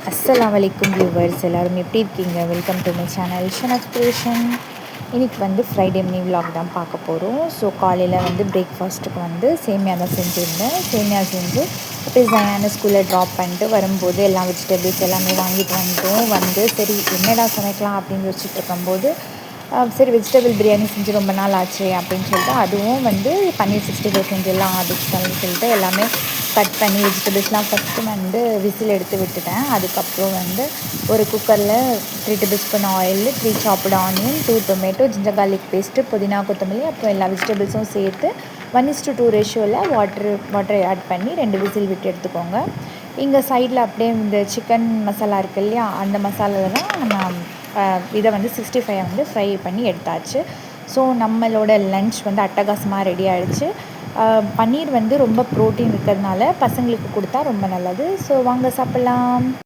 அஸ்ஸலாமு அலைக்கும் வியூவர்ஸ், எல்லோரும் எப்படி இருக்கீங்க? வெல்கம் டு மை சேனல் ஷனஃப் கிரியேஷன். இன்றைக்கி வந்து ஃப்ரைடே மினி விலாக் தான் பார்க்க போகிறோம். ஸோ காலையில் வந்து பிரேக்ஃபாஸ்ட்டுக்கு வந்து சேமியா தான் செஞ்சுருந்தேன். சேமியா செஞ்சு அப்படியே ஜயானை ஸ்கூலில் ட்ராப் பண்ணிட்டு வரும்போது எல்லா வெஜிடபிள்ஸ் எல்லாமே வாங்கிட்டு வந்துட்டோம். வந்து சரி என்னடா சமைக்கலாம் அப்படின்னு யோசிச்சுட்டு இருக்கும்போது சரி வெஜிடபிள் பிரியாணி செஞ்சு ரொம்ப நாள் ஆச்சு அப்படின்னு சொல்லிட்டு அதுவும் வந்து பன்னீர் 65 செஞ்சிடலாம் அப்படின்னு சொல்லிட்டு எல்லாமே கட் பண்ணி வெஜிடபிள்ஸ்லாம் ஃபஸ்ட்டு வந்து விசில் எடுத்து விட்டுட்டேன். அதுக்கப்புறம் வந்து ஒரு குக்கரில் 3 டேபிள் ஸ்பூன் ஆயில், 3 சாப்டு onion, 2 tomato, ginger garlic paste, புதினா கொத்தமல்லி, அப்புறம் எல்லா வெஜிடபிள்ஸும் சேர்த்து 1:2 ரேஷியோவில் வாட்டர் ஆட் பண்ணி 2 விசில் விட்டு எடுத்துக்கோங்க. இங்கே சைடில் அப்படியே இந்த சிக்கன் மசாலா இருக்குது இல்லையா, அந்த மசாலாவில் தான் நம்ம இதை வந்து 65 வந்து ஃப்ரை பண்ணி எடுத்தாச்சு. ஸோ நம்மளோட லன்ச் வந்து அட்டகாசமாக ரெடி ஆகிடுச்சு. பன்னீர் வந்து ரொம்ப ப்ரோட்டீன் இருக்கிறதுனால பசங்களுக்கு கொடுத்தா ரொம்ப நல்லது. ஸோ வாங்க சாப்பிட்லாம்.